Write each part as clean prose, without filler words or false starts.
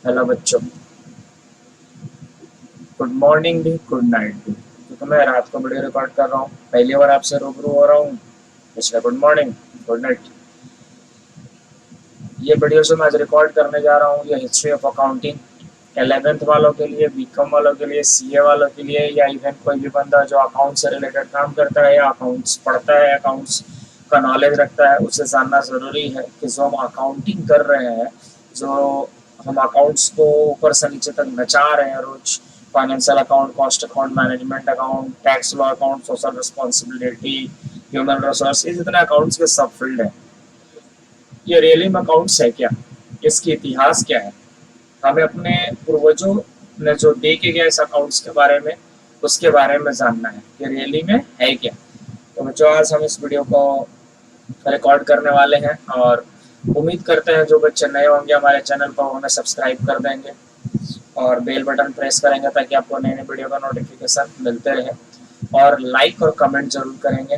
Hello बच्चों, good morning भी good night भी, क्योंकि मैं रात को वीडियो रिकॉर्ड कर रहा हूँ। पहली बार आपसे रूबरू हो रहा हूँ, इसलिए गुड मॉर्निंग गुड नाइट। ये वीडियो जो मैं आज रिकॉर्ड करने जा रहा हूँ, ये हिस्ट्री ऑफ अकाउंटिंग 11th वालों के लिए, बीकॉम वालों के लिए, सीए वालों के लिए, या इवन कोई भी बंदा जो अकाउंट से रिलेटेड काम करता है या अकाउंट्स पढ़ता है, अकाउंट्स का नॉलेज रखता है, उसे जानना ज़रूरी है कि जो हम अकाउंटिंग कर रहे हैं, जो हम अकाउंट्स को ऊपर से नीचे तक नचा रहे हैं रोज, financial account, cost account, management account, tax law account, social responsibility, human resource, ये जितने अकाउंट्स के सब फील्ड है, ये रियली में अकाउंट्स है क्या? इसकी इतिहास क्या है? हमें अपने पूर्वजों ने जो दे के गया इस अकाउंट्स के बारे में, उसके बारे में जानना है कि रियली में है क्या। तो बच्चों, आज हम इस वीडियो को रिकॉर्ड करने वाले हैं और उम्मीद करते हैं जो बच्चे नए होंगे हमारे चैनल पर उन्हें सब्सक्राइब कर देंगे और बेल बटन प्रेस करेंगे ताकि आपको नई नई वीडियो का नोटिफिकेशन मिलते रहे, और लाइक और कमेंट जरूर करेंगे।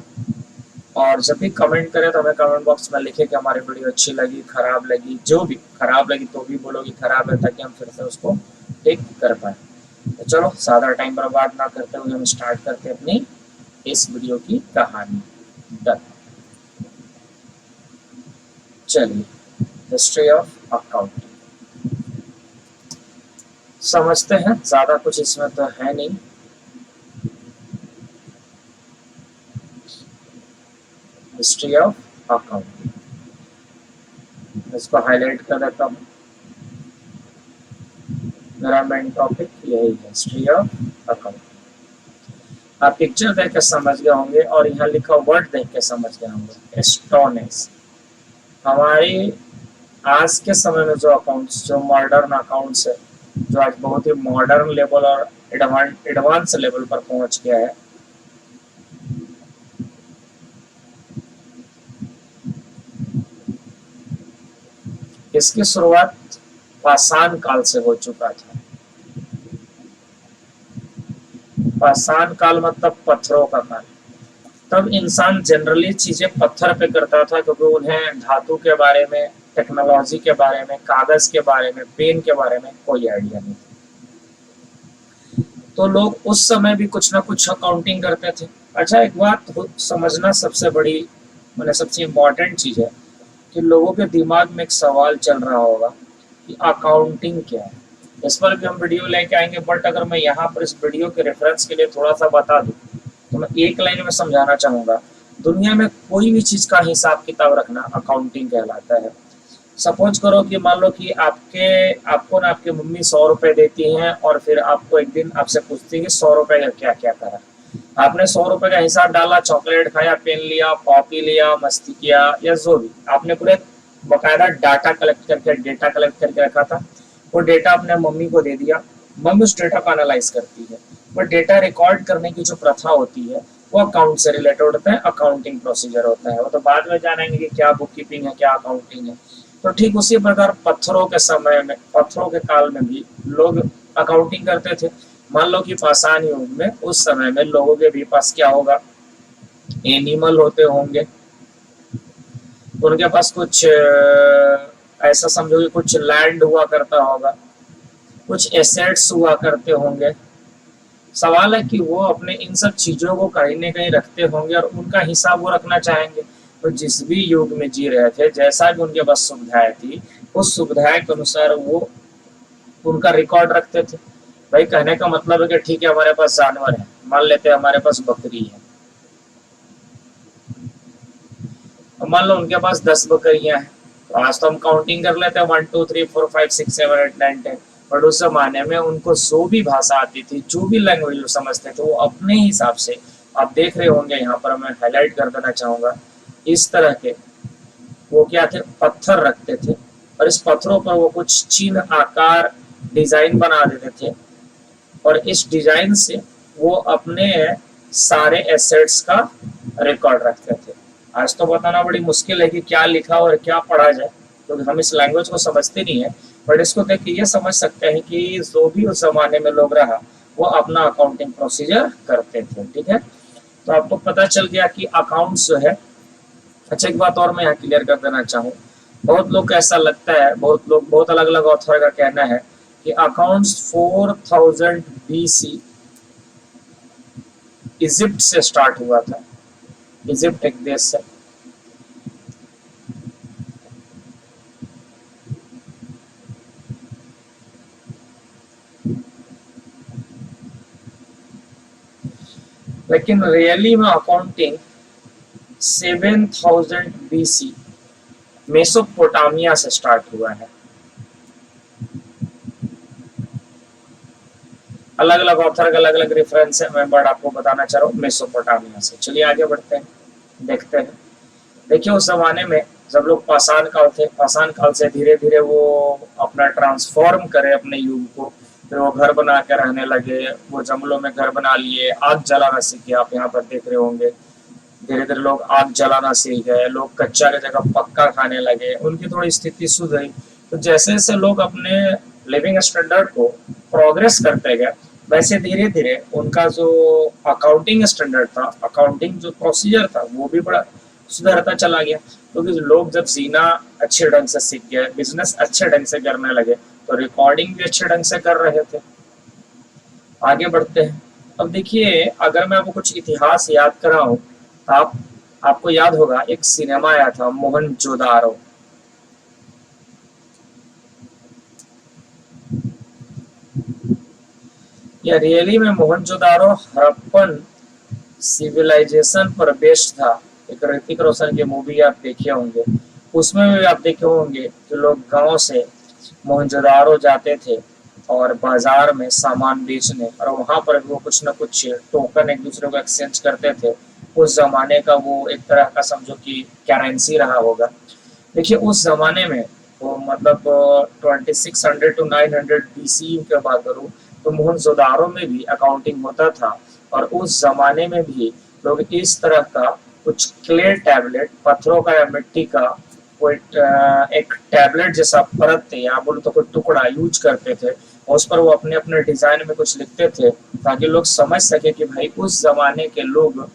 और जब भी कमेंट करें तो हमें कमेंट बॉक्स में लिखे कि हमारी वीडियो अच्छी लगी, खराब लगी, जो भी खराब लगी तो भी बोलो कि खराब है, ताकि हम फिर से उसको ठीक कर पाए। तो चलो, ज़्यादा टाइम बर्बाद ना करते हुए हम स्टार्ट करते अपनी इस वीडियो की कहानी। डन। चलिए, हिस्ट्री ऑफ अकाउंटिंग समझते हैं। ज़्यादा कुछ इसमें तो है नहीं। हिस्ट्री ऑफ अकाउंटिंग, इसको हाईलाइट कर देता हूँ। मेरा मेन टॉपिक यही है, हिस्ट्री ऑफ अकाउंटिंग। आप पिक्चर देख के समझ गए होंगे और यहाँ लिखा वर्ड देख के समझ गए होंगे, एस्टोनिश। हमारी आज के समय में जो अकाउंट्स, जो मॉडर्न अकाउंट्स है, जो आज बहुत ही मॉडर्न लेवल और एडवांस लेवल पर पहुंच गया है, इसकी शुरुआत पाषाण काल से हो चुका था। पाषाण काल मतलब पत्थरों का काल। तब इंसान जनरली चीजें पत्थर पे करता था, क्योंकि उन्हें धातु के बारे में, टेक्नोलॉजी के बारे में, कागज के बारे में, पेन के बारे में कोई आइडिया नहीं था। तो लोग उस समय भी कुछ ना कुछ अकाउंटिंग करते थे। अच्छा, एक बात समझना सबसे बड़ी, मैंने सबसे इम्पोर्टेंट चीज है कि लोगों के दिमाग में एक सवाल चल रहा होगा कि अकाउंटिंग क्या है। इस पर भी हम वीडियो लेके आएंगे, बट अगर मैं यहाँ पर इस वीडियो के रेफरेंस के लिए थोड़ा सा बता दूं तो मैं एक लाइन में समझाना चाहूंगा। दुनिया में कोई भी चीज का हिसाब किताब रखना अकाउंटिंग कहलाता है। सपोज करो कि मान लो कि आपको ना आपकी मम्मी 100 रुपए देती हैं और फिर आपको एक दिन आपसे पूछती है कि 100 रुपए का क्या क्या करा। आपने 100 रुपए का हिसाब डाला, चॉकलेट खाया, पेन लिया, कॉपी लिया, मस्ती किया, या जो भी आपने पूरे बकायदा डाटा कलेक्ट करके, डेटा कलेक्ट करके रखा था, वो डेटा अपने मम्मी को दे दिया। मम्मी उस डेटा को एनालाइज करती है। वो डेटा रिकॉर्ड करने की जो प्रथा होती है वो अकाउंट से रिलेटेड होता है, अकाउंटिंग प्रोसीजर होता है। वो तो बाद में जानेंगे कि क्या बुक कीपिंग है, क्या अकाउंटिंग है। तो ठीक उसी प्रकार पत्थरों के समय में, पत्थरों के काल में भी लोग अकाउंटिंग करते थे। मान लो कि पाषाण युग में, उस समय में लोगों के भी पास क्या होगा, एनिमल होते होंगे। उनके पास कुछ ऐसा समझो कि कुछ लैंड हुआ करता होगा, कुछ एसेट्स हुआ करते होंगे। सवाल है कि वो अपने इन सब चीजों को कहीं ना कहीं रखते होंगे और उनका हिसाब वो रखना चाहेंगे। तो जिस भी युग में जी रहे थे, जैसा भी उनके पास सुविधाएं थी, उस सुविधाएं के अनुसार वो उनका रिकॉर्ड रखते थे। भाई, कहने का मतलब है कि ठीक है, हमारे पास जानवर है, मान लेते हैं हमारे पास बकरी है, और मान लो उनके पास 10 बकरियां हैं। तो आज तो हम काउंटिंग कर लेते हैं 1 2 3 4 5 6 7 8 9 10। बट उस जमाने में उनको जो भी भाषा आती थी, जो भी लैंग्वेज समझते थे, वो अपने हिसाब से, आप देख रहे होंगे यहाँ पर मैं हाईलाइट कर देना चाहूंगा, इस तरह के वो क्या थे, पत्थर रखते थे, और इस पत्थरों पर वो कुछ चिन्ह, आकार, डिजाइन बना देते थे, और इस डिजाइन से वो अपने सारे एसेट्स का रिकॉर्ड रखते थे। आज तो बताना बड़ी मुश्किल है कि क्या लिखा और क्या पढ़ा जाए, क्योंकि हम इस लैंग्वेज को समझते नहीं है। बट इसको देख के ये समझ सकते हैं कि जो भी उस जमाने में लोग रहा, वो अपना अकाउंटिंग प्रोसीजर करते थे। ठीक है, तो आपको पता चल गया कि अकाउंट्स जो है। अच्छा, एक बात और मैं यहाँ क्लियर कर देना चाहूँ। बहुत लोग को ऐसा लगता है, बहुत लोग, बहुत अलग अलग ऑथर का कहना है कि अकाउंट्स 4000 BC इजिप्ट से स्टार्ट हुआ था। इजिप्ट एक देश से। लेकिन रियली में अकाउंटिंग 7000 BC मेसोपोटामिया से स्टार्ट हुआ है। अलग अलग ऑथर का अलग अलग रेफरेंस है, मैं बट आपको बताना चाह रहा हूँ मेसोपोटामिया से। चलिए आगे बढ़ते हैं, देखते हैं। देखिए उस जमाने में जब लोग पाषाण काल थे, पाषाण काल से धीरे धीरे वो अपना ट्रांसफॉर्म करे अपने युग को, फिर वो घर बना के रहने लगे, वो जंगलों में घर बना लिए, आग जलाना सीखे। आप यहाँ पर देख रहे होंगे धीरे धीरे लोग आग जलाना सीख गए, लोग कच्चा की जगह पक्का खाने लगे, उनकी थोड़ी स्थिति सुधरी। तो जैसे जैसे लोग अपने लिविंग स्टैंडर्ड को प्रोग्रेस करते गए, वैसे धीरे धीरे उनका जो अकाउंटिंग स्टैंडर्ड था, अकाउंटिंग जो प्रोसीजर था, वो भी बड़ा सुधरता चला गया। क्योंकि लोग जब जीना अच्छे ढंग से सीख गए, बिजनेस अच्छे ढंग से करने लगे, तो रिकॉर्डिंग भी अच्छे ढंग से कर रहे थे। आगे बढ़ते हैं। अब देखिए अगर मैं आपको कुछ इतिहास याद कराऊं, आपको याद होगा एक सिनेमा आया था मोहनजोदारो। या रियली में मोहनजोदारो हड़प्पन सिविलाइजेशन पर बेस्ड था। एक ऋतिक रोशन की मूवी आप देखे होंगे, उसमें भी आप देखे होंगे कि लोग गांव से मोहनजोदारो जाते थे और बाजार में सामान बेचने, और वहां पर वो कुछ न कुछ टोकन एक दूसरे को एक्सचेंज करते थे। उस जमाने का वो एक तरह का समझो कि करेंसी रहा होगा। देखिए उस जमाने में वो मतलब 2600 to 900 BC की बात करूँ तो मोहनजोदारो में भी अकाउंटिंग होता था। और उस जमाने में भी लोग इस तरह का कुछ क्ले टैबलेट, पत्थरों का या मिट्टी का कोई एक टैबलेट जैसा परत थे, या बोलो तो कोई टुकड़ा यूज करते थे, और उस पर वो अपने अपने डिजाइन में कुछ लिखते थे, ताकि लोग समझ सके कि भाई उस जमाने के लोग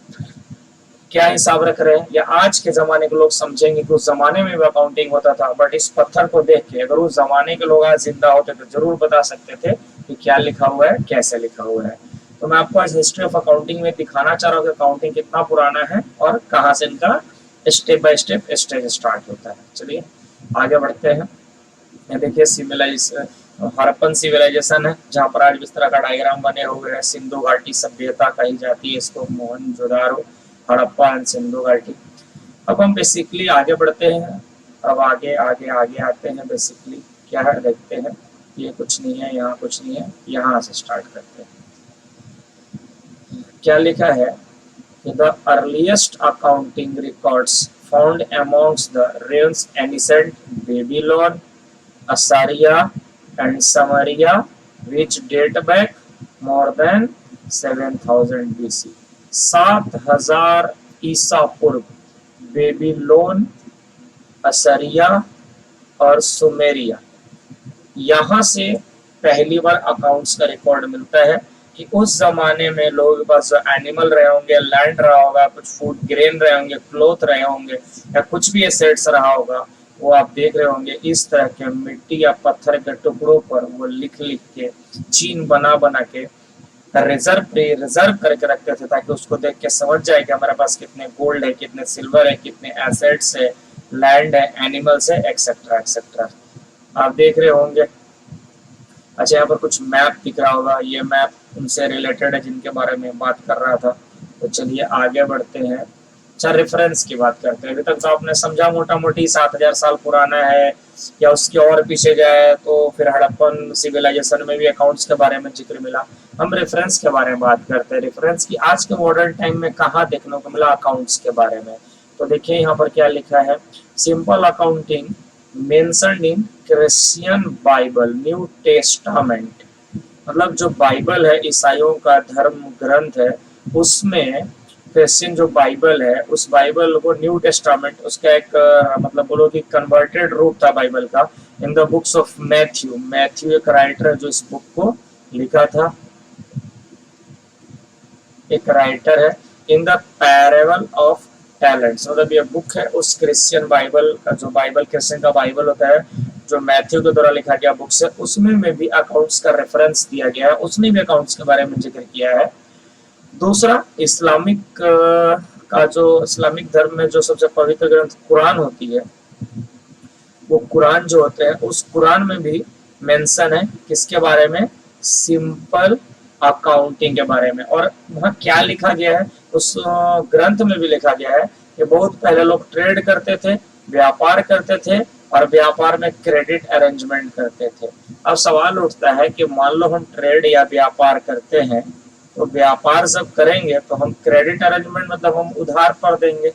क्या हिसाब रख रहे हैं। या आज के जमाने के लोग समझेंगे कि उस जमाने में भी अकाउंटिंग होता था। बट इस पत्थर को देख के अगर उस जमाने के लोग आज जिंदा होते तो जरूर बता सकते थे कि क्या लिखा हुआ है, कैसे लिखा हुआ है। तो मैं आपको आज हिस्ट्री ऑफ अकाउंटिंग में दिखाना चाह रहा हूँ कि अकाउंटिंग कितना पुराना है और कहाँ से इनका step by step stage start होता है। चलिए आगे बढ़ते हैं। ये देखिए सिविलाइजेशन, हड़प्पन सिविलाइजेशन है, जहाँ पर आज इस तरह का डायग्राम बने हुए हैं। सिंधु घाटी सभ्यता कही जाती है इसको, मोहनजोदारो, हड़प्पा एंड सिंधु घाटी। अब हम बेसिकली आगे बढ़ते हैं। अब आगे आगे आगे आते हैं। बेसिकली क्या है देखते हैं। ये कुछ नहीं है, यहाँ कुछ नहीं है, यहाँ से स्टार्ट करते हैं। क्या लिखा है कि the earliest accounting records found amongst the rails ancient Babylon, Assyria and Sumeria which date back more than 7000 BC। 7000 ईसा पूर्व बेबीलोन, असारिया और सुमेरिया, यहाँ से पहली बार अकाउंट्स का रिकॉर्ड मिलता है। कि उस जमाने में लोगों के पास जो एनिमल रहे होंगे, लैंड रहा होगा, कुछ फूड ग्रेन रहे होंगे, क्लोथ रहे होंगे, या कुछ भी एसेट्स रहा होगा, वो आप देख रहे होंगे इस तरह के मिट्टी या पत्थर के टुकड़ों पर वो लिख लिख के, चीन बना बना के रिजर्व करके रखते थे, ताकि उसको देख के समझ जाए कि हमारे पास कितने गोल्ड है, कितने सिल्वर है, कितने एसेट्स है, लैंड है, एनिमल्स है, एक्सेट्रा एक्सेट्रा। आप देख रहे होंगे। अच्छा यहाँ पर कुछ मैप दिख रहा होगा, ये मैप उनसे रिलेटेड है जिनके बारे में बात कर रहा था। तो चलिए आगे बढ़ते हैं। अच्छा रेफरेंस की बात करते हैं। अभी तक तो आपने समझा मोटा मोटी 7000 साल पुराना है, या उसके और पीछे जाए तो फिर हड़प्पन सिविलाइजेशन में भी अकाउंट्स के बारे में जिक्र मिला। हम रेफरेंस के बारे में बात करते हैं। रेफरेंस की आज के मॉडर्न टाइम में कहाँ देखने को मिला अकाउंट्स के बारे में। तो देखिए यहाँ पर क्या लिखा है। Simple accounting mentioned in Christian Bible new testament. मतलब जो बाइबल है, ईसाइयों का धर्म ग्रंथ है, उसमें क्रिश्चियन जो बाइबल है, उस बाइबल को न्यू टेस्टामेंट, उसका एक मतलब बोलो कि कन्वर्टेड रूप था बाइबल का। In the books of Matthew, Matthew एक राइटर है जो इस बुक को लिखा था, एक राइटर है। In the parable of talents, मतलब ये बुक है उस क्रिश्चियन बाइबल का, जो बाइबल क्रिश्चियन का बाइबल होता है, जो मैथ्यू के द्वारा लिखा गया बुक्स है, उसमें में भी अकाउंट्स का रेफरेंस दिया गया है, उसने भी अकाउंट्स के बारे में जिक्र किया है। दूसरा, इस्लामिक का जो इस्लामिक धर्म में जो सबसे पवित्र ग्रंथ कुरान होती है, वो कुरान जो होते हैं, उस कुरान में भी मेंशन है किसके बारे में, सिंपल अकाउंटिंग के बारे में। और वहाँ क्या लिखा गया है, उस ग्रंथ में भी लिखा गया है कि बहुत पहले लोग ट्रेड करते थे, व्यापार करते थे, और व्यापार में क्रेडिट अरेंजमेंट करते थे। अब सवाल उठता है कि मान लो हम ट्रेड या व्यापार करते हैं, तो व्यापार जब करेंगे तो हम क्रेडिट अरेंजमेंट मतलब हम उधार पर देंगे,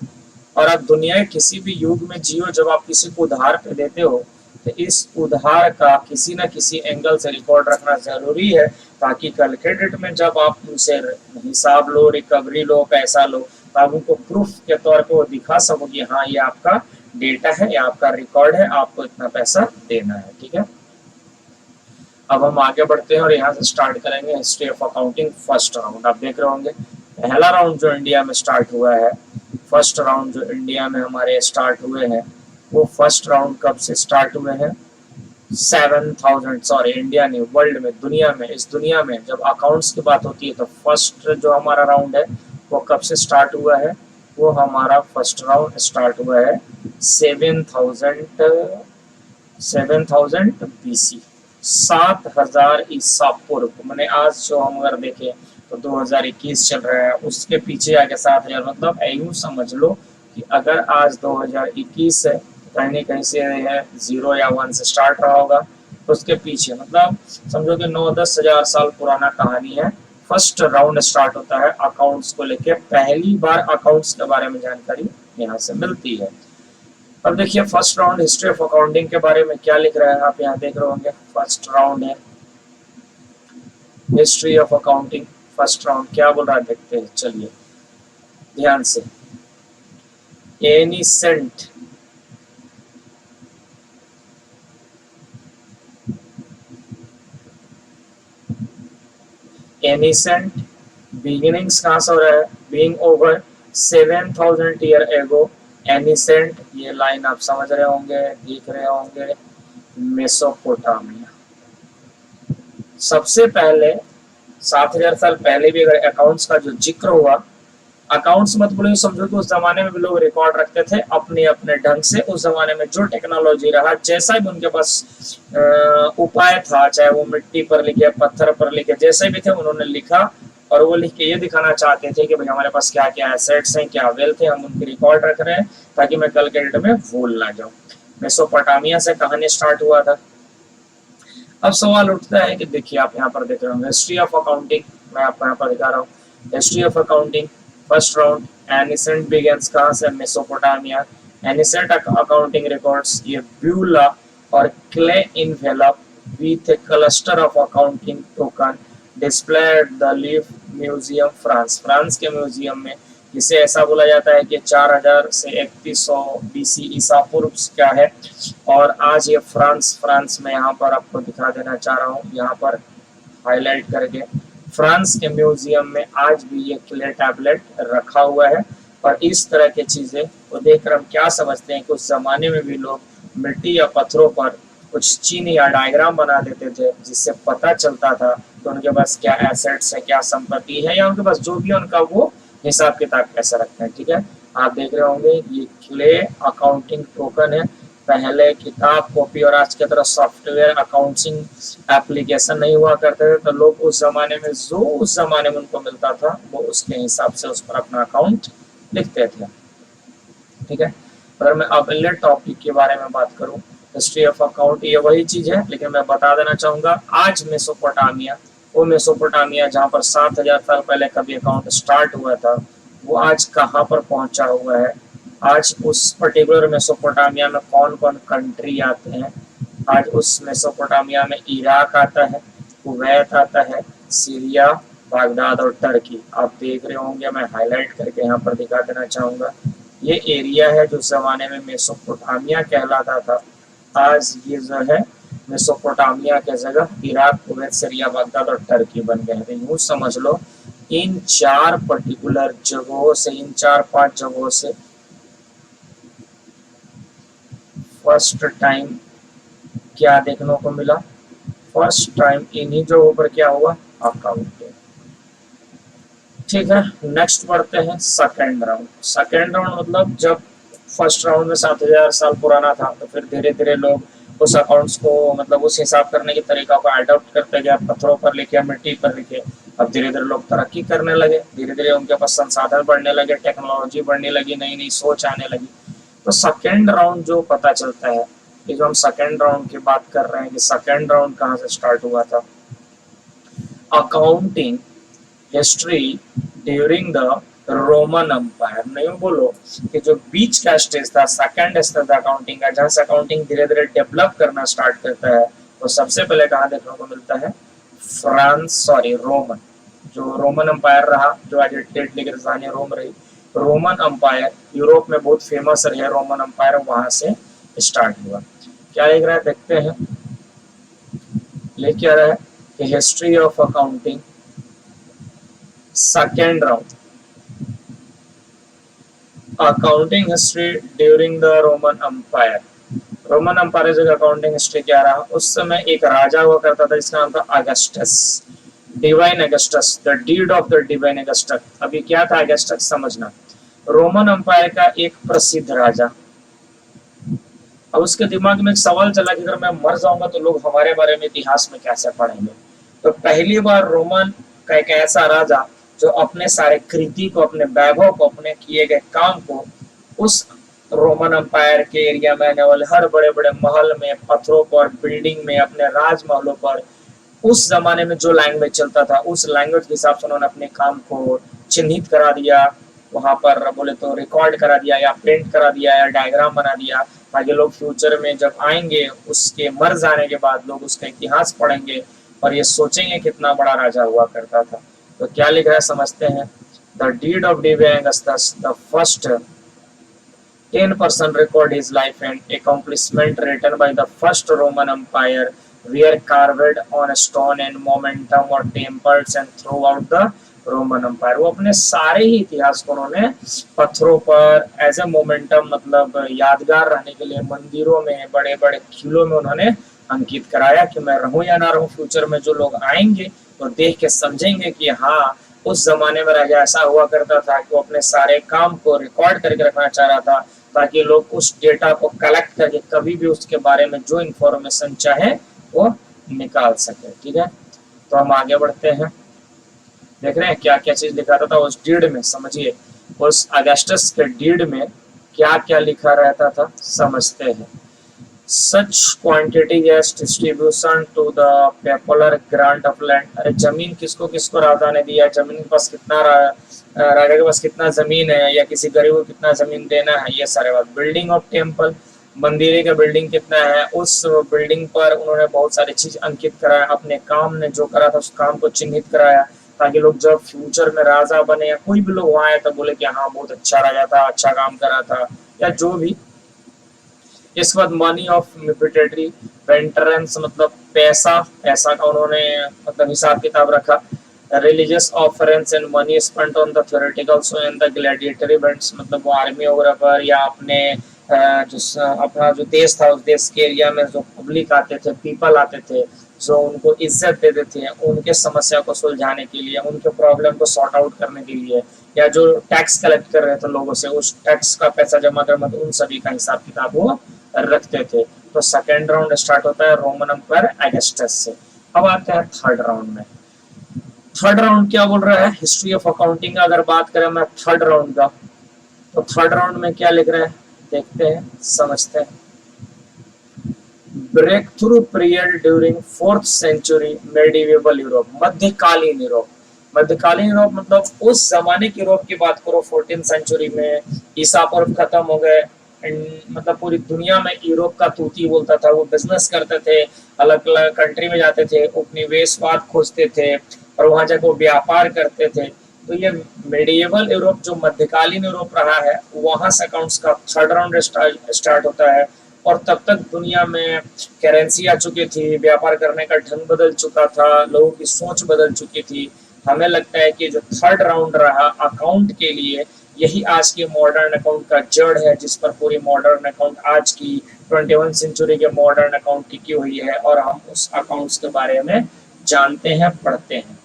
और आप दुनिया के किसी भी युग में जियो, जब आप किसी को उधार पे देते हो तो इस उधार का किसी न किसी एंगल से रिकॉर्ड रखना जरूरी है, ताकि कल के डेट में जब आप उनसे हिसाब लो, रिकवरी लो, पैसा लो, तो आप उनको प्रूफ के तौर पे वो दिखा सको कि हाँ ये आपका डेटा है, ये आपका रिकॉर्ड है, आपको इतना पैसा देना है। ठीक है, अब हम आगे बढ़ते हैं और यहाँ से स्टार्ट करेंगे history of accounting first round. आप देख रहे होंगे पहला राउंड जो इंडिया में स्टार्ट हुआ है, फर्स्ट राउंड जो इंडिया में हमारे स्टार्ट हुए हैं, वो फर्स्ट राउंड कब से स्टार्ट हुए हैं, 7000, सॉरी इंडिया नहीं, वर्ल्ड में, दुनिया में, इस दुनिया में जब अकाउंट्स की बात होती है तो फर्स्ट जो हमारा राउंड है वो कब से स्टार्ट हुआ है, वो हमारा फर्स्ट राउंड स्टार्ट हुआ है 7000 BC, 7000 ईसा पूर्व। मैंने आज जो हम अगर देखें तो 2021 चल रहा है, उसके पीछे आगे 7000, मतलब यूं समझ लो कि अगर आज 2021 है, कहीं न कहीं से है 0 या 1 से स्टार्ट रहा होगा, तो उसके पीछे मतलब समझो कि 9-10 हजार साल पुराना कहानी है। फर्स्ट राउंड स्टार्ट होता है अकाउंट्स को लेके, पहली बार अकाउंट्स के बारे में जानकारी यहाँ से मिलती है। अब देखिए first round history of accounting के बारे में क्या लिख रहा है, आप यहाँ देख रहे होंगे फर्स्ट राउंड है history of accounting. First round क्या बोल रहा है देखते हैं, चलिए ध्यान से। एनिसेंट एनिसेंट बिगिनिंग्स कहाँ से हो रहा है, being over 7000 year ago. Ancient, ये लाइन आप समझ रहे होंगे, देख रहे होंगे, मेसोपोटामिया। सबसे पहले 7000 साल पहले भी अगर अकाउंट्स का जो जिक्र हुआ, अकाउंट्स मत बोलो समझो कि उस जमाने में भी लोग रिकॉर्ड रखते थे अपने अपने ढंग से। उस जमाने में जो टेक्नोलॉजी रहा, जैसा भी उनके पास उपाय था, चाहे वो मिट्टी पर लिखे, पत्थर पर लिखे, जैसे भी थे उन्होंने लिखा, और वो लिख के ये दिखाना चाहते थे कि भाई हमारे पास क्या क्या एसेट्स हैं, क्या वेल्थ है, हम उनकी रिकॉर्ड रख रहे हैं ताकि मैं कल के डेट में भूल ना जाऊं। मेसोपोटामिया से कहानी स्टार्ट हुआ था। अब सवाल उठता है कि देखिए आप यहाँ पर देख रहे हो हिस्ट्री ऑफ अकाउंटिंग, मैं आपको यहाँ पर दिखा रहा हूँ history of accounting first round. Ancient begins कहाँ से, मेसोपोटामिया। एनिसेंट अकाउंटिंग रिकॉर्ड्स ये ब्यूला और clay envelope with A cluster of accounting token display at the live museum France. France के म्यूजियम में, जिसे ऐसा बोला जाता है कि 4000 से 3100 BC ईसा पूर्व क्या है। और आज ये फ्रांस में यहाँ पर आपको दिखा देना चाह रहा हूँ, यहाँ पर हाईलाइट करके, फ्रांस के म्यूजियम में आज भी ये क्ले टैबलेट रखा हुआ है। और इस तरह की चीजें को देखकर हम क्या समझते हैं कि उस जमाने में भी लोग मिट्टी या पत्थरों पर कुछ चिन्ह या डायग्राम बना देते थे, जिससे पता चलता था कि उनके पास क्या एसेट्स है, क्या संपत्ति है, या उनके पास जो भी उनका वो हिसाब किताब कैसे रखते हैं। ठीक है, आप देख रहे होंगे ये क्ले अकाउंटिंग टोकन है। पहले किताब कॉपी और आज की तरह सॉफ्टवेयर अकाउंटिंग एप्लीकेशन नहीं हुआ करते थे, तो लोग उस जमाने में जो उस जमाने में उनको मिलता था वो उसके हिसाब से उस पर अपना अकाउंट लिखते थे। ठीक है, अगर मैं अगले टॉपिक के बारे में बात करूं, हिस्ट्री ऑफ अकाउंट, ये वही चीज है, लेकिन मैं बता देना चाहूंगा आज मेसोपोटामिया, वो मेसोपोटामिया जहाँ पर 7000 साल पहले कभी अकाउंट स्टार्ट हुआ था, वो आज कहाँ पर पहुंचा हुआ है। आज उस पर्टिकुलर मेसोपोटामिया में कौन कौन कंट्री आते हैं। आज उस मेसोपोटामिया में इराक आता है, कुवैत आता है, सीरिया, बागदाद और टर्की। आप देख रहे होंगे, मैं हाईलाइट करके यहाँ पर दिखा देना चाहूंगा, ये एरिया है जो जमाने में मेसोपोटामिया कहलाता था। आज ये जो है मेसोपोटामिया के जगह इराक, कुवैत, सीरिया, बागदाद और टर्की बन गए हैं। यूं समझ लो इन 4 पर्टिकुलर जगहों से, इन 4-5 जगहों से फर्स्ट टाइम क्या देखने को मिला? फर्स्ट टाइम इन्हीं जगहों पर क्या हुआ? अकाउंटिंग। ठीक है, नेक्स्ट बढ़ते हैं सेकेंड राउंड। सेकेंड राउंड मतलब जब फर्स्ट राउंड में 7,000 साल पुराना था, तो फिर धीरे धीरे लोग उस अकाउंट्स को मतलब उस हिसाब करने के तरीका को अडॉप्ट करते गए, पत्थरों पर लिखे, मिट्टी पर लिखे। अब धीरे धीरे लोग तरक्की करने लगे, धीरे धीरे उनके पास संसाधन बढ़ने लगे, टेक्नोलॉजी बढ़ने लगी, नई नई सोच आने लगी। तो सेकेंड राउंड जो पता चलता है, ये जो हम सेकेंड राउंड की बात कर रहे हैं कि सेकेंड राउंड कहाँ से स्टार्ट हुआ था। Accounting history during the Roman umpire. नहीं बोलो कि जो बीच का स्टेज था, सेकंड स्टेज था अकाउंटिंग का, जहां से अकाउंटिंग धीरे धीरे डेवलप करना स्टार्ट करता है, तो सबसे पहले कहाँ देखने को मिलता है? रोमन। जो रोमन अंपायर रहा, जो आज डेट की राजधानी रोम रही, रोमन अंपायर यूरोप में बहुत फेमस रहे, रोमन अंपायर वहां से स्टार्ट हुआ। क्या लिख रहा है देखते हैं, लेके आ रहा है history of accounting second round. Accounting history during the Roman umpire. Roman umpire जो अकाउंटिंग हिस्ट्री क्या रहा, उस समय एक राजा हुआ करता था जिसका नाम था Augustus, divine Augustus, the deed of the divine Augustus. अभी क्या था अगस्टस समझना, रोमन अंपायर का एक प्रसिद्ध राजा। अब उसके दिमाग में एक सवाल चला कि अगर मैं मर जाऊंगा तो लोग हमारे बारे में इतिहास में कैसे पढ़ेंगे। तो पहली बार रोमन का एक ऐसा राजा जो अपने सारे कृति को, अपने वैभव को, अपने किए गए काम को उस रोमन अंपायर के एरिया में आने वाले हर बड़े बड़े महल में, पत्थरों पर, बिल्डिंग में, अपने राजमहलों पर उस जमाने में जो लैंग्वेज चलता था उस लैंग्वेज के हिसाब से उन्होंने अपने काम को चिन्हित करा दिया, वहां पर बोले तो रिकॉर्ड करा दिया या प्रिंट करा दिया या डायग्राम बना दिया, ताकि लोग फ्यूचर में जब आएंगे उसके मर जाने के बाद लोग उसका इतिहास पढ़ेंगे और ये सोचेंगे कितना बड़ा राजा हुआ करता था। तो क्या लिखा है समझते हैं। The deed of divine Augustus, the first 10% record his life and accomplishment written by the first Roman Empire were carved on stone and momentum or temples and throughout the Roman Empire। वो अपने सारे ही इतिहास को उन्होंने पत्थरों पर as a momentum मतलब यादगार रहने के लिए मंदिरों में, बड़े बड़े किलों में उन्होंने अंकित कराया कि मैं रहूं या ना रहूं, फ्यूचर में जो लोग आएंगे तो देख के समझेंगे कि हाँ उस जमाने में राजा ऐसा हुआ करता था कि वो अपने सारे काम को रिकॉर्ड करके रखना चाह रहा था, ताकि लोग उस डेटा को कलेक्ट करके कभी भी उसके बारे में जो इंफॉर्मेशन चाहे वो निकाल सके। ठीक है, तो हम आगे बढ़ते हैं। देख रहे हैं क्या क्या चीज लिखा था उस डीड में, समझिए उस अगस्टस के डीड में क्या क्या लिखा रहता था, समझते हैं। Such quantity as distribution to the popular grant of land. अरे जमीन किसको किसको राजा ने दिया, जमीन के पास कितना राजा के पास कितना जमीन है, या किसी गरीब को कितना जमीन देना है, ये सारे बात। बिल्डिंग ऑफ टेम्पल, मंदिर का बिल्डिंग कितना है, उस बिल्डिंग पर उन्होंने बहुत सारी चीज अंकित कराया, अपने काम ने जो करा था उस काम को चिन्हित कराया, ताकि लोग जब फ्यूचर में राजा बने या कोई भी लोग वहां आए तो बोले कि हाँ बहुत अच्छा राजा था, अच्छा काम करा था, या जो भी। इस बाद मनी ऑफ मिपिटेटरी वेंटरेंस मतलब पैसा, पैसा का उन्होंने मतलब हिसाब किताब रखा। Religious offerings and money spent on the theoretical show and the gladiatorial events मतलब वो आर्मी वगैरह पर या अपने जो अपना जो देश था उस देश के एरिया में जो पब्लिक आते थे, पीपल आते थे, जो उनको इज्जत देते थे, उनके समस्या को सुलझाने के लिए, उनके प्रॉब्लम को सॉर्ट आउट करने के लिए, या जो टैक्स कलेक्ट कर रहे थे लोगों से उस टैक्स का पैसा जमा करना, तो उन सभी का हिसाब किताब वो रखते थे। तो सेकेंड राउंड स्टार्ट होता है रोमन एम्पायर अगस्टस से। अब आते हैं थर्ड राउंड में। थर्ड राउंड क्या बोल रहा है, हिस्ट्री ऑफ अकाउंटिंग का अगर बात करें मैं थर्ड राउंड का, तो थर्ड राउंड में क्या लिख रहे हैं देखते हैं, समझते हैं। Break through period during 4th century medieval Europe, मध्यकालीन यूरोप। मध्यकालीन यूरोप मतलब उस जमाने की यूरोप की बात करो, 14th सेंचुरी में ईसा पूर्व खत्म हो गए, मतलब पूरी दुनिया में यूरोप का तूती बोलता था, वो बिजनेस करते थे, अलग अलग कंट्री में जाते थे, उपनिवेशवाद खोजते थे और वहां जाकर वो व्यापार करते थे। तो ये मेडिएवल यूरोप जो मध्यकालीन यूरोप रहा है, वहां से अकाउंट्स का थर्ड राउंड स्टार्ट होता है। और तब तक दुनिया में करेंसी आ चुकी थी, व्यापार करने का ढंग बदल चुका था, लोगों की सोच बदल चुकी थी। हमें लगता है कि जो थर्ड राउंड रहा अकाउंट के लिए, यही आज के मॉडर्न अकाउंट का जड़ है, जिस पर पूरी मॉडर्न अकाउंट आज की 21 सेंचुरी के मॉडर्न अकाउंट टिकी हुई है, और हम उस अकाउंट्स के बारे में जानते हैं, पढ़ते हैं।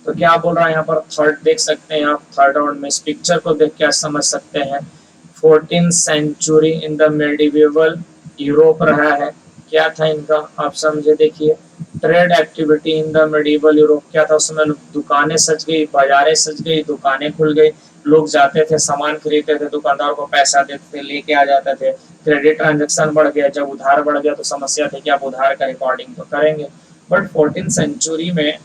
तो क्या बोल रहा है यहाँ पर, थर्ड देख सकते हैं आप, थर्ड राउंड में इस पिक्चर को देख क्या समझ सकते हैं। 14th century in the medieval Europe रहा है। क्या था इनका, आप समझे, देखिए trade activity in the medieval Europe क्या था, उसमें दुकानें सज गई, बाजारें सज गई, दुकानें खुल गई, लोग जाते थे, सामान खरीदते थे, दुकानदार को पैसा देते थे, लेके आ जाते थे, क्रेडिट ट्रांजेक्शन बढ़ गया, जब उधार बढ़ गया तो समस्या थी कि आप उधार का रिकॉर्डिंग तो करेंगे। बट 14th सेंचुरी में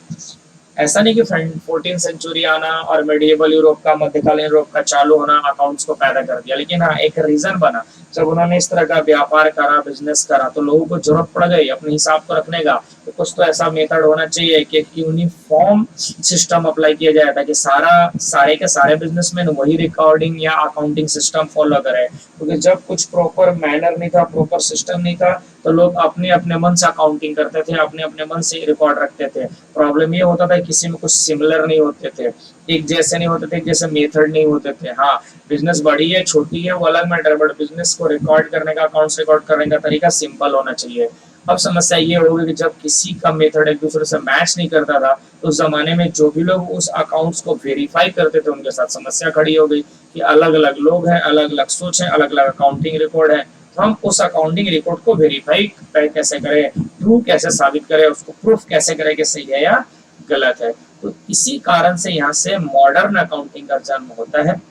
ऐसा नहीं कि 14th सेंचुरी आना और मेडिएवल यूरोप का, मध्यकालीन यूरोप का चालू होना अकाउंट्स को पैदा कर दिया, लेकिन हाँ एक रीजन बना, जब उन्होंने इस तरह का व्यापार करा, बिजनेस करा, तो लोगों को जरूरत पड़ गई अपने हिसाब को रखने का, तो कुछ तो ऐसा मेथड होना चाहिए कि यूनिफॉर्म सिस्टम अप्लाई किया जाए, ताकि सारे के सारे बिजनेसमैन वही रिकॉर्डिंग या अकाउंटिंग सिस्टम फॉलो करे। क्योंकि जब कुछ प्रॉपर मैनर नहीं था, प्रॉपर सिस्टम नहीं था, तो लोग अपने अपने मन से अकाउंटिंग करते थे, अपने अपने मन से रिकॉर्ड रखते थे। प्रॉब्लम ये होता था किसी में कुछ सिमिलर नहीं होते थे, एक जैसे नहीं होते थे, एक जैसे मेथड नहीं होते थे। हाँ बिजनेस बड़ी है छोटी है वो अलग मैटर, बट बिजनेस को रिकॉर्ड करने का, अकाउंट्स रिकॉर्ड करने का तरीका सिंपल होना चाहिए। अब समस्या ये होगी कि जब किसी का मेथड एक दूसरे से मैच नहीं करता था, तो उस जमाने में जो भी लोग उस अकाउंट्स को वेरीफाई करते थे, उनके साथ समस्या खड़ी हो गई कि अलग अलग लोग हैं, अलग अलग सोच है, अलग अलग अकाउंटिंग रिकॉर्ड है, तो हम उस अकाउंटिंग रिकॉर्ड को वेरीफाई कैसे करें, ट्रू कैसे साबित करें, उसको प्रूफ कैसे करें कि सही है या गलत है। तो इसी कारण से यहाँ से मॉडर्न अकाउंटिंग का जन्म होता है।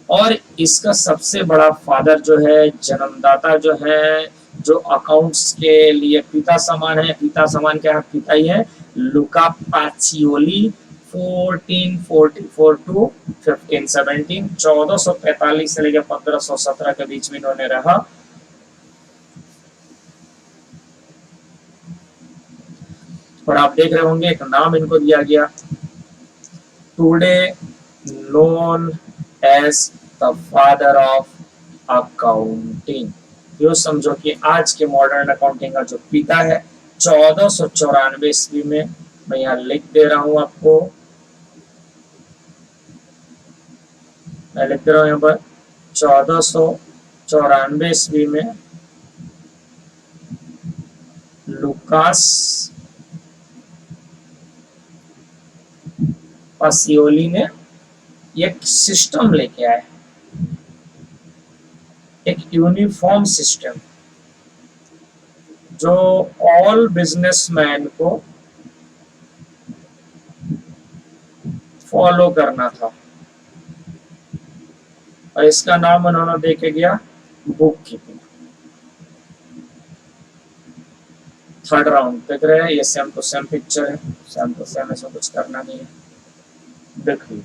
और इसका सबसे बड़ा फादर जो है, जन्मदाता जो है, जो अकाउंट्स के लिए पिता समान है, पिता समान क्या है, पिता ही है, लुका पाचियोली 1444 टू 1517, 1445 से लेकर 1517 के बीच में इन्होंने रहा। और आप देख रहे होंगे एक नाम इनको दिया गया, today known as the father of accounting. यो समझो कि आज के मॉडर्न अकाउंटिंग का जो पिता है, 1494 ईस्वी में, मैं यहाँ लिख दे रहा हूं आपको, मैं लिख दे रहा हूं यहाँ पर 1494 ईस्वी में लुकास पासियोली ने एक सिस्टम लेके आए, एक यूनिफॉर्म सिस्टम जो ऑल बिजनेसमैन को फॉलो करना था, और इसका नाम उन्होंने देके गया बुक कीपिंग। थर्ड राउंड देख रहे हैं, ये सेम टू सेम पिक्चर है, सेम टू सेम, ऐसा कुछ करना नहीं है, देखिए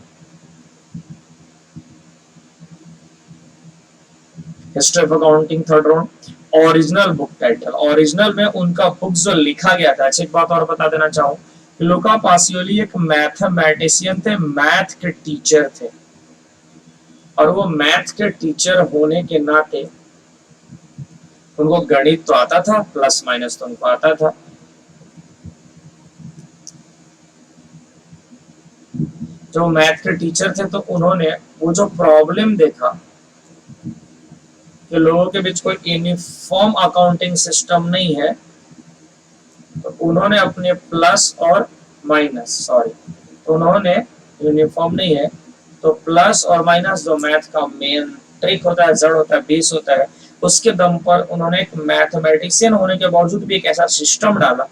history of accounting third round. Original book title, original में उनका बुक जो लिखा गया था, एक बात और बता देना चाहूँ, लुका पासियोली एक मैथमेटिशियन थे, मैथ के टीचर थे, और वो मैथ के टीचर होने के नाते उनको गणित तो आता था, प्लस माइनस तो उनको आता था। जो मैथ के टीचर थे, तो उन्होंने वो जो प्रॉब्लम देखा कि लोगों के बीच कोई यूनिफॉर्म अकाउंटिंग सिस्टम नहीं है, तो उन्होंने अपने प्लस और माइनस, तो उन्होंने यूनिफॉर्म नहीं है, तो प्लस और माइनस जो मैथ का मेन ट्रिक होता है, जड़ होता है, बेस होता है, उसके दम पर उन्होंने एक मैथमेटिशियन होने के बावजूद भी एक ऐसा सिस्टम डाला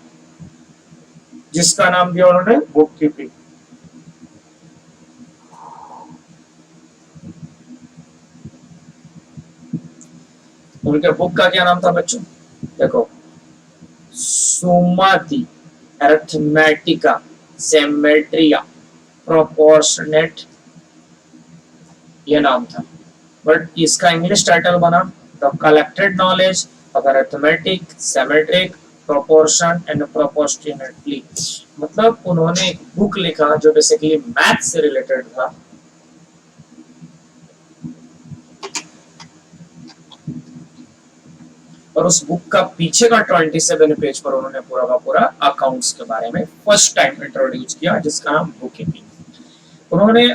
जिसका नाम दिया उन्होंने बुक कीपिंग। उनके बुक का क्या नाम था बच्चों, देखो, सुमाति अरिथमेटिका सिमेट्रिया प्रोपोर्शनेट, ये नाम था। बट इसका इंग्लिश टाइटल बना the collected knowledge of arithmetic, symmetric, proportion and proportionately. मतलब उन्होंने एक बुक लिखा जो बेसिकली मैथ से रिलेटेड था, और उस बुक का पीछे का 27 पेज पर उन्होंने पूरा का पूरा अकाउंट्स के बारे में फर्स्ट टाइम इंट्रोड्यूस किया, जिसका नाम बुक कीपिंग। उन्होंने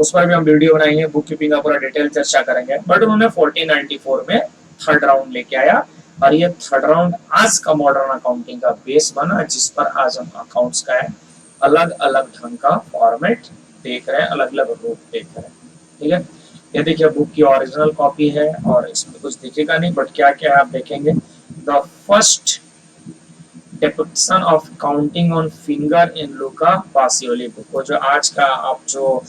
उस पर भी हम वीडियो बनाएंगे, बुक कीपिंग का पूरा डिटेल चर्चा करेंगे। बट उन्होंने 1494 में थर्ड राउंड लेके आया और ये थर्ड राउंड आज का मॉडर्न अकाउंटिंग का बेस बना, जिस पर आज हम अकाउंट्स का है अलग अलग ढंग का फॉर्मेट देख रहे हैं, अलग अलग रूप देख रहे हैं। ठीक है, ये देखिए बुक की ओरिजिनल कॉपी है और इसमें कुछ दिखेगा नहीं, बट क्या क्या आप देखेंगे। The first depiction of counting on finger in Luka पासियोली book, वो जो आज का आप जो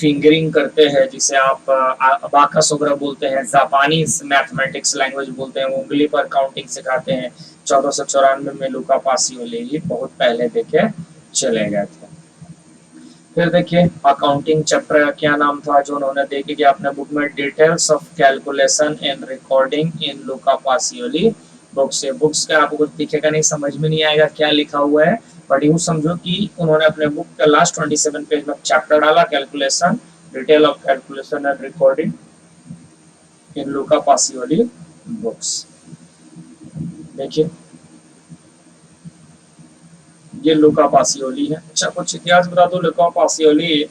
फिंगरिंग करते हैं, जिसे आप अबाकस वगैरह बोलते हैं, जापानी मैथमेटिक्स लैंग्वेज बोलते हैं, उंगली पर काउंटिंग सिखाते हैं, 1494 में लूका पासियोली बहुत पहले देखे चले गए थे। फिर देखिए अकाउंटिंग चैप्टर का क्या नाम था जो उन्होंने देखे कि अपने बुक में, details of calculation and recording in Luka पासियोली book से। बुक्स का आपको कुछ दिखेगा नहीं, समझ में नहीं आएगा क्या लिखा हुआ है, बट यूं समझो कि उन्होंने अपने बुक का लास्ट 27 पेज में चैप्टर डाला, calculation, detail of calculation and recording in Luka पासियोली books. देखिए ये लूका पासियोली है। अच्छा कुछ इतिहास बता दो, लूका पासियोली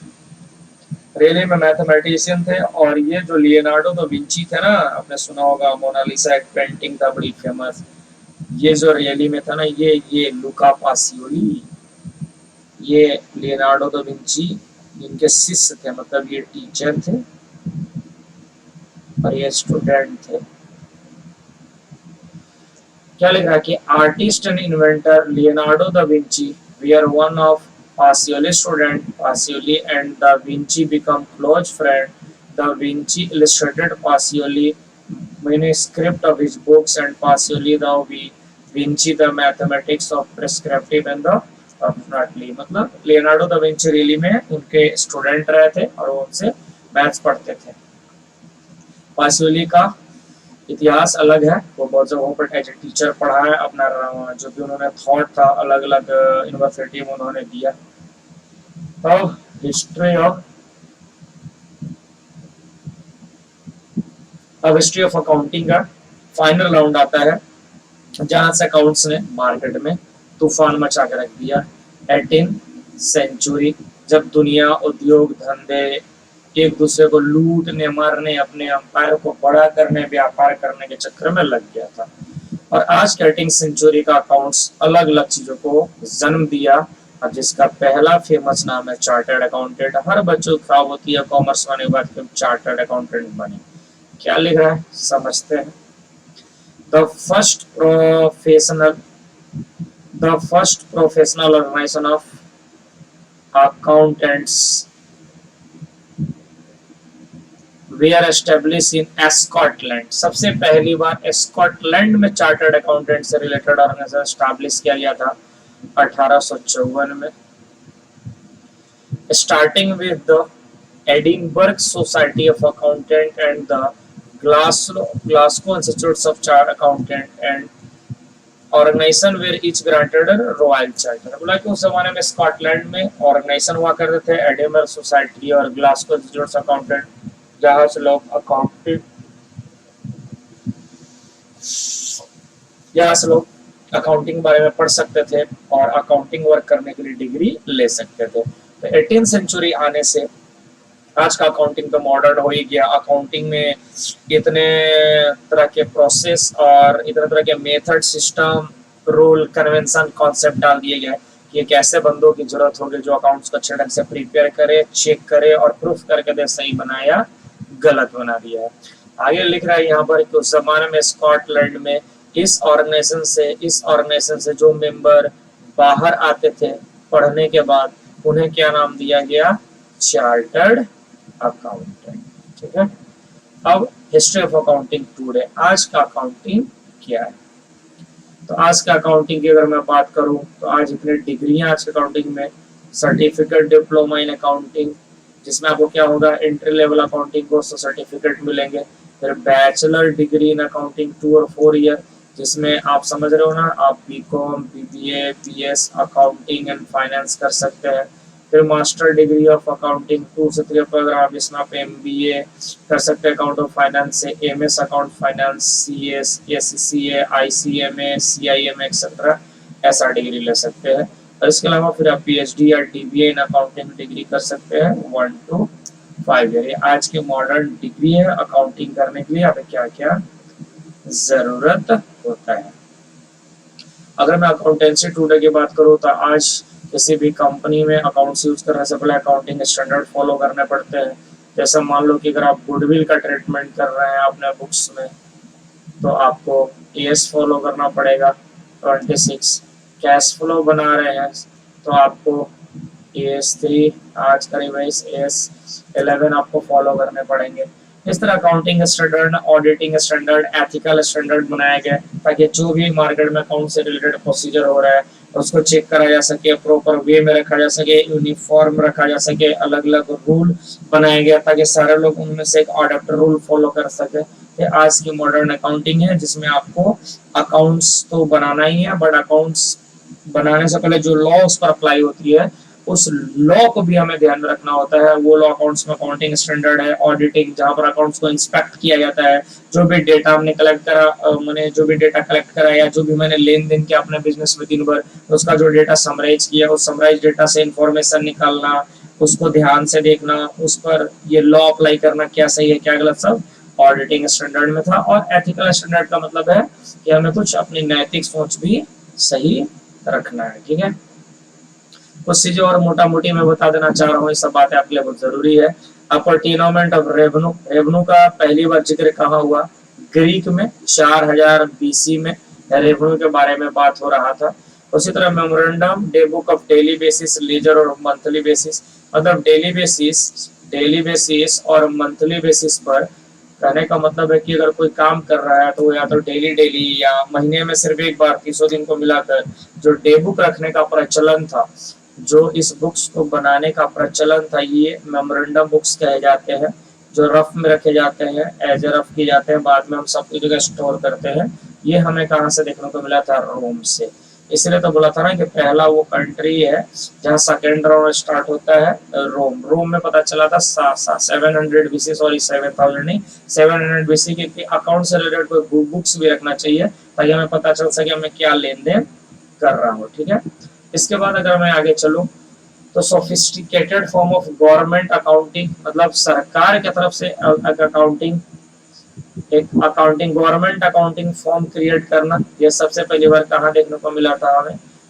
रियली में मैथमेटिशियन थे, और ये जो लियोनार्डो दा विंची थे ना, आपने सुना होगा मोनालिसा एक पेंटिंग था बड़ी फेमस, ये जो रियली में था ना, ये लूका पासियोली, ये लियोनार्डो दा विंची इनके शिष्य थे, मतलब ये टीचर थे और ये स्टूडेंट थे। क्या लिखा है कि artist and inventor Leonardo da Vinci were one of Pacioli student. Pacioli and Da Vinci become close friends. Da Vinci illustrated Pacioli manuscript of his books and Pacioli da Vinci the mathematics of prescriptive and the approximately, मतलब Leonardo da Vinci really में उनके student रहे थे और उनसे maths पढ़ते थे। पासियोली का इतिहास अलग है, वो बहुत जगहों पर एज ए टीचर पढ़ा है, अपना जो भी उन्होंने थॉट था अलग अलग यूनिवर्सिटी में उन्होंने दिया। तो हिस्ट्री ऑफ अकाउंटिंग का फाइनल राउंड आता है, जहां से अकाउंट्स ने मार्केट में तूफान मचा के रख दिया। 18th सेंचुरी, जब दुनिया उद्योग धंधे एक दूसरे को लूटने मारने, अपने अंपायर को बड़ा करने, व्यापार करने के चक्कर में लग गया था, और आज के 18th सेंचुरी का अकाउंट्स अलग अलग चीजों को जन्म दिया, और जिसका पहला फेमस नाम है चार्टर्ड अकाउंटेंट। हर बच्चों की ख्वाब होती है कॉमर्स होने के बाद कि चार्टर्ड अकाउंटेंट बने। क्या लिख रहा है समझते हैं। The first professional organisation of accountants were establish in Scotland. सबसे पहली बार स्कॉटलैंड में चार्टर्ड अकाउंटेंट से रिलेटेड ऑर्गेनाइजेशन एस्टेब्लिश किया गया था 1854 में, starting with the Edinburgh society of accountant and the Glasgow institute of chartered accountant and organisation were each granted royal charter. बोला कि उस जमाने में स्कॉटलैंड में ऑर्गेनाइजेशन हुआ करते थे, एडिनबर्ग सोसाइटी और ग्लासगो इंस्टीट्यूट ऑफ अकाउंटेंट, जहां से लोग अकाउंटिंग बारे में पढ़ सकते थे और अकाउंटिंग वर्क करने के लिए डिग्री ले सकते थे। तो 18th सेंचुरी आने से आज का अकाउंटिंग तो मॉडर्न हो ही गया। अकाउंटिंग में इतने तरह के प्रोसेस और इतने तरह के method, system, rule, convention, concept डाल दिए गए कि एक ऐसे बंदों की जरूरत होगी जो अकाउंट्स को अच्छे ढंग से प्रिपेयर करे, चेक करे और प्रूफ करके दे सही बनाया गलत बना दिया है। आगे लिख रहा है यहाँ पर कि उस जमाने में स्कॉटलैंड में इस ऑर्गेनाइजेशन से जो मेंबर बाहर आते थे पढ़ने के बाद, उन्हें क्या नाम दिया गया? Chartered accountant. ठीक है, अब हिस्ट्री ऑफ अकाउंटिंग टुडे, आज का अकाउंटिंग क्या है। तो आज का अकाउंटिंग की अगर मैं बात करूं तो आज इतने डिग्रियां आज के अकाउंटिंग में, सर्टिफिकेट डिप्लोमा इन अकाउंटिंग, जिसमें आपको क्या होगा, entry level accounting course certificate मिलेंगे। फिर बैचलर डिग्री इन अकाउंटिंग 2 और 4 ईयर, जिसमें आप समझ रहे हो ना, आप BCom, BBA, BS accounting and finance कर सकते हैं। फिर मास्टर डिग्री ऑफ अकाउंटिंग 2 से 3 प्रोग्राम, जिसमें आप एमबीए कर सकते हैं अकाउंट ऑफ फाइनेंस से, MS account finance, CS, SCA, ICMA, CIM etcetera, ऐसा डिग्री ले सकते हैं। और इसके अलावा फिर आप पीएचडी या डीबीए इन अकाउंटिंग डिग्री कर सकते हैं 1 to 5 ईयर। आज की मॉडर्न डिग्री है अकाउंटिंग करने के लिए हमें क्या क्या जरूरत होता है। अगर मैं अकाउंटेंसी टूडे की बात करूँ तो आज किसी भी कंपनी में अकाउंट्स यूज करने से पहले अकाउंटिंग स्टैंडर्ड फॉलो करने पड़ते हैं। जैसे मान लो कि अगर आप गुडविल का ट्रीटमेंट कर रहे हैं अपने बुक्स में तो आपको एएस फॉलो करना पड़ेगा 26। कैश फ्लो बना रहे हैं तो आपको एएस 3, आज करीब एएस 11 आपको फॉलो करने पड़ेंगे। इस तरह accounting standard, auditing standard, ethical standard बनाया गया ताकि जो भी मार्केट में अकाउंट से रिलेटेड प्रोसीजर हो रहा है उसको चेक करा जा सके, प्रॉपर वे में रखा जा सके, यूनिफॉर्म रखा जा सके। अलग अलग रूल बनाया गया ताकि सारे लोग उनमें से एक अडॉप्ट रूल फॉलो कर सके। ये आज की मॉडर्न अकाउंटिंग है जिसमें आपको अकाउंट्स तो बनाना ही है, बट अकाउंट्स बनाने से पहले जो लॉ उस पर अप्लाई होती है उस लॉ को भी हमें ध्यान में रखना होता है। वो लॉ अकाउंट्स में अकाउंटिंग स्टैंडर्ड है, ऑडिटिंग जहां पर अकाउंट्स को इंस्पेक्ट किया जाता है। जो भी डेटा हमने कलेक्ट करा, मैंने जो भी डेटा कलेक्ट करा या जो भी मैंने लेन देन किया अपने बिजनेस में दिन भर, उसका जो डेटा समराइज किया, उस समराइज डेटा से इंफॉर्मेशन निकालना, उसको ध्यान से देखना, उस पर ये लॉ अप्लाई करना, क्या सही है क्या गलत, सब ऑडिटिंग स्टैंडर्ड में था। और एथिकल स्टैंडर्ड का मतलब है कि हमें कुछ अपनी नैतिक सोच भी सही रखना है। ठीक है, कुछ चीजें और मोटा मोटी मैं बता देना चाह रहा हूँ, ये सब बातें आपके लिए बहुत जरूरी है। अपॉर्टिनमेंट ऑफ रेवेन्यू, रेवेन्यू का पहली बार जिक्र कहाँ हुआ? ग्रीक में 4000 बीसी में रेवेन्यू के बारे में बात हो रहा था। उसी तरह memorandum day book of daily basis, ledger और मंथली बेसिस, मतलब डेली बेसिस और मंथली बेसिस पर कहने का मतलब है कि अगर कोई काम कर रहा है तो या तो डेली या महीने में सिर्फ एक बार 300 दिन को मिलाकर जो डे बुक रखने का प्रचलन था, जो इस बुक्स को बनाने का प्रचलन था, ये मेमोरेंडम बुक्स कहे जाते हैं, जो रफ में रखे जाते हैं, एज ए रफ किए जाते हैं, बाद में हम सब कुछ जगह स्टोर करते हैं। ये हमें कहाँ से देखने को मिला था? रोम से। इसलिए तो बोला था ना कि पहला वो कंट्री है जहाँ सेकेंड राउंड स्टार्ट होता है, रोम। रोम में पता चला था 700 बीसी, सॉरी 7000 नहीं, 700 बीसी की अकाउंट से रिलेटेड कोई बुक्स भी रखना चाहिए ताकि हमें पता चल सके मैं क्या लेन देन कर रहा हूँ। ठीक है, इसके बाद अगर मैं आगे चलूं तो sophisticated form of government accounting, मतलब सरकार की तरफ से अकाउंटिंग, एक accounting government accounting form create करना, ये सबसे पहली बार कहाँ देखने को मिला था?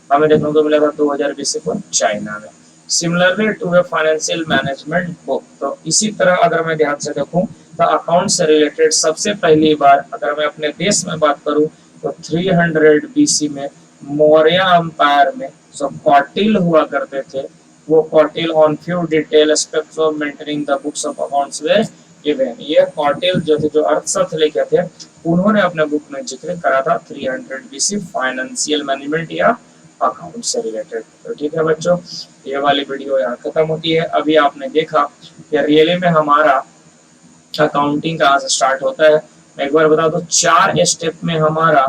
हमें देखने को मिला था 2020 को चाइना में। Similarly to a financial management book, तो इसी तरह अगर मैं ध्यान से देखूं तो अकाउंट से रिलेटेड सबसे पहली बार अगर मैं अपने देश में बात करूं तो 300 बीसी में मौर्य एम्पायर में जो कौटिल हुआ करते थे, वो Kautil on few detail aspects of maintaining the books of accounts way given. ये कौटिल जो थे, जो अर्थशास्त्र लेके थे, उन्होंने अपने बुक में जिक्र करा था 300 बीसी फाइनेंशियल मैनेजमेंट या अकाउंट से रिलेटेड। तो ठीक है बच्चों, ये वाली वीडियो यहाँ खत्म होती है। अभी आपने देखा कि रियली में हमारा अकाउंटिंग कहाँ से स्टार्ट होता है। मैं एक बार बता दूं, 4 स्टेप में हमारा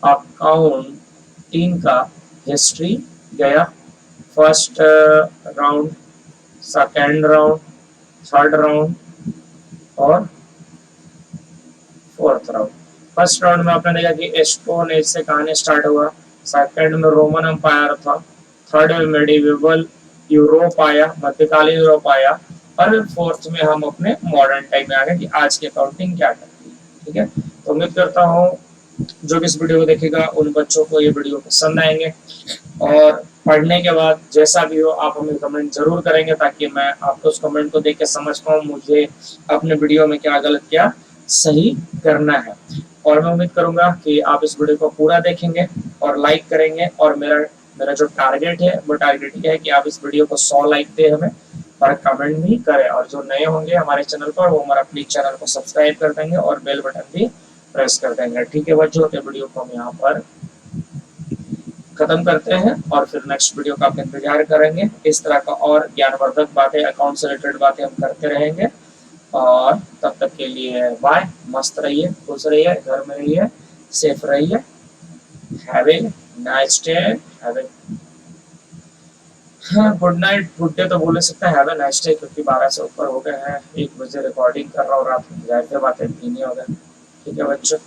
अकाउंटिंग का हिस्ट्री गया। First round, second round, third round और फोर्थ राउंड। फर्स्ट राउंड में आपने देखा कि स्टोन एज से कहानी स्टार्ट हुआ, सेकंड में रोमन एम्पायर था, थर्ड में मेडिवल यूरोप आया, मध्यकालीन यूरोप आया, और फोर्थ में हम अपने मॉडर्न टाइम में आ गए कि आज की अकाउंटिंग क्या करती है। ठीक है, तो उम्मीद करता हूँ जो भी इस वीडियो को देखेगा उन बच्चों को ये वीडियो पसंद आएंगे, और पढ़ने के बाद जैसा भी हो आप हमें कमेंट जरूर करेंगे ताकि मैं आपको उस कमेंट को देख के समझ पाऊँ मुझे अपने वीडियो में क्या गलत क्या सही करना है। और मैं उम्मीद करूंगा कि आप इस वीडियो को पूरा देखेंगे और लाइक करेंगे, और मेरा जो टारगेट है वो टारगेट ये है कि आप इस वीडियो को 100 लाइक दे हमें, और कमेंट भी करें, और जो नए होंगे हमारे चैनल पर वो हमारा प्लीज चैनल को सब्सक्राइब कर देंगे और बेल बटन भी प्रेस कर देंगे। ठीक है बच्चों, तो वीडियो को हम यहाँ पर खत्म करते हैं और फिर नेक्स्ट वीडियो का आप इंतजार करेंगे। इस तरह का और ज्ञानवर्धक बातें, अकाउंट से रिलेटेड बातें हम करते रहेंगे, और तब तक के लिए बाय। मस्त रहिए, खुश रहिए, घर में रहिए, सेफ रहिए। Have a nice day, have a good night, good day तो बोल सकते हैं, हैव ए नाइस डे, क्योंकि 12 से ऊपर हो गए हैं, 1 बजे रिकॉर्डिंग कर रहा हूँ रात में, जाहिर सी बात है नहीं हो गया। ठीक है बच्चों।